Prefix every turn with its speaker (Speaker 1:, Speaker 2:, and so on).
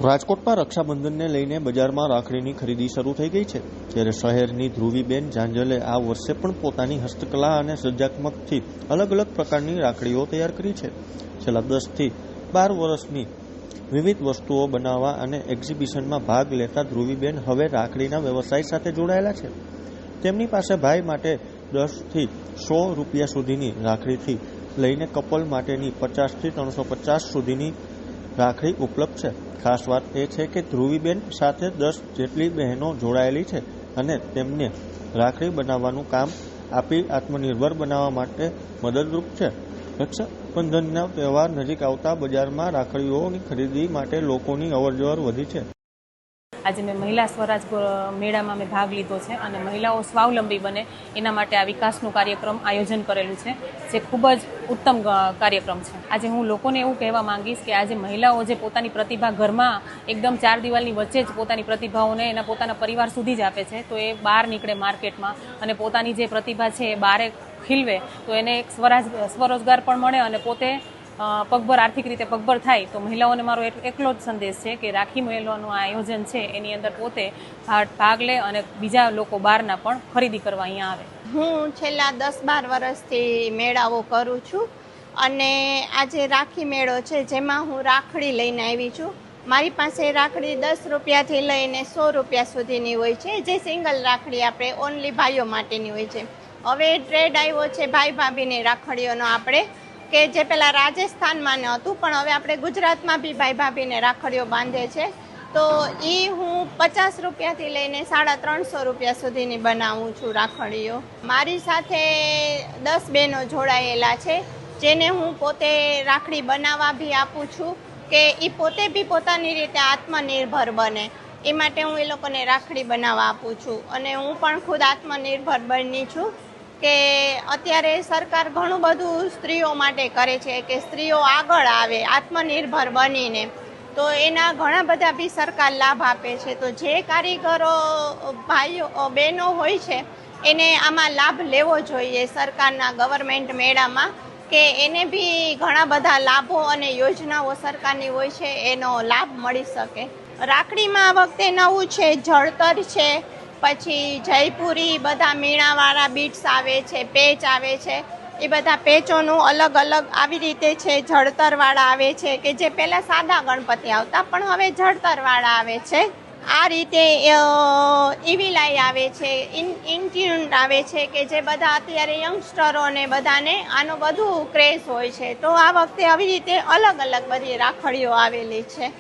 Speaker 1: રાજકોટમાં રક્ષાબંધનને લઈને બજારમાં રાખડીની ખરીદી શરૂ થઈ ગઈ છે, ત્યારે શહેરની ધ્રુવીબેન ઝાંઝલે આ વર્ષે પણ પોતાની હસ્તકલા અને સર્જનાત્મકથી અલગ અલગ પ્રકારની રાખડીઓ તૈયાર કરી છે. છેલ્લા 10 થી 12 વર્ષની વિવિધ વસ્તુઓ બનાવવા અને એક્ઝિબિશનમાં ભાગ લેતા ધ્રુવીબેન હવે રાખડીના વ્યવસાય સાથે જોડાયેલા છે. તેમની પાસે ભાઈ માટે 10 થી 100 રૂપિયા સુધીની રાખડીથી લઈને કપલ માટેની 50 થી 350 સુધીની રાખડી ઉપલબ્ધ છે. ખાસ વાત એ છે કે ધ્રુવીબેન સાથે 10 જેટલી બહેનો જોડાયેલી છે અને તેમને રાખડી બનાવવાનું કામ આપી આત્મનિર્ભર બનાવવા માટે મદદરૂપ છે. રક્ષાબંધનનો તહેવાર નજીક આવતા બજારમાં રાખડીઓની ખરીદી માટે લોકોની અવરજવર વધી છે.
Speaker 2: આજે મેં મહિલા સ્વરાજ મેળામાં મેં ભાગ લીધો છે અને મહિલાઓ સ્વાવલંબી બને એના માટે આ વિકાસનું કાર્યક્રમ આયોજન કરેલું છે, જે ખૂબ જ ઉત્તમ કાર્યક્રમ છે. આજે હું લોકોને એવું કહેવા માંગીશ કે આજે મહિલાઓ જે પોતાની પ્રતિભા ઘરમાં એકદમ 4 દિવાલની વચ્ચે જ પોતાની પ્રતિભાઓને એના પોતાના પરિવાર સુધી જ આપે છે, તો એ બહાર નીકળે માર્કેટમાં અને પોતાની જે પ્રતિભા છે એ બહાર ખીલવે, તો એને એક સ્વરોજગાર પણ મળે અને પોતે પગભર આર્થિક રીતે પગભર થાય. તો મહિલાઓને મારો એકલો જ સંદેશ છે કે રાખી મેળાનું આયોજન છે એની અંદર પોતે ભાગ લે અને બીજા લોકો બહારના પણ ખરીદી કરવા અહીંયા આવે.
Speaker 3: હું છેલ્લા 10-12 વર્ષથી મેળાઓ કરું છું અને આજે રાખી મેળો છે જેમાં હું રાખડી લઈને આવી છું. મારી પાસે રાખડી 10 રૂપિયાથી લઈને 100 રૂપિયા સુધીની હોય છે, જે સિંગલ રાખડી આપણે ઓનલી ભાઈઓ માટેની હોય છે. હવે ટ્રેડ આવ્યો છે ભાઈ ભાભીની રાખડીઓનો, આપણે કે જે પહેલાં રાજસ્થાનમાં ન હતું પણ હવે આપણે ગુજરાતમાં બી ભાઈ ભાભીને રાખડીઓ બાંધે છે. તો એ હું 50 રૂપિયાથી લઈને 350 રૂપિયા સુધીની બનાવું છું રાખડીઓ. મારી સાથે 10 બહેનો જોડાયેલા છે, જેને હું પોતે રાખડી બનાવવા બી આપું છું કે એ પોતે બી પોતાની રીતે આત્મનિર્ભર બને. એ માટે હું એ લોકોને રાખડી બનાવવા આપું છું અને હું પણ ખુદ આત્મનિર્ભર બની છું કે અત્યારે સરકાર ઘણું બધું સ્ત્રીઓ માટે કરે છે કે સ્ત્રીઓ આગળ આવે આત્મનિર્ભર બનીને, તો એના ઘણા બધા બી સરકાર લાભ આપે છે. તો જે કારીગરો ભાઈઓ બહેનો હોય છે એને આમાં લાભ લેવો જોઈએ સરકારના ગવર્મેન્ટ મેળામાં, કે એને બી ઘણા બધા લાભો અને યોજનાઓ સરકારની હોય છે, એનો લાભ મળી શકે. રાખડીમાં આ વખતે નવું છે જળતર છે, પછી જયપુરી બધા મીણાવાળા બીટ્સ આવે છે, પેચ આવે છે. એ બધા પેચોનું અલગ અલગ આવી રીતે છે. જળતરવાળા આવે છે કે જે પહેલાં સાદા ગણપતિ આવતા પણ હવે જળતરવાળા આવે છે. આ રીતે ઈવીલાઈ આવે છે, ઇન્ટ્યુન આવે છે કે જે બધા અત્યારે યંગસ્ટરોને બધાને આનો બધું ક્રેઝ હોય છે. તો આ વખતે આવી રીતે અલગ અલગ બધી રાખડીઓ આવેલી છે.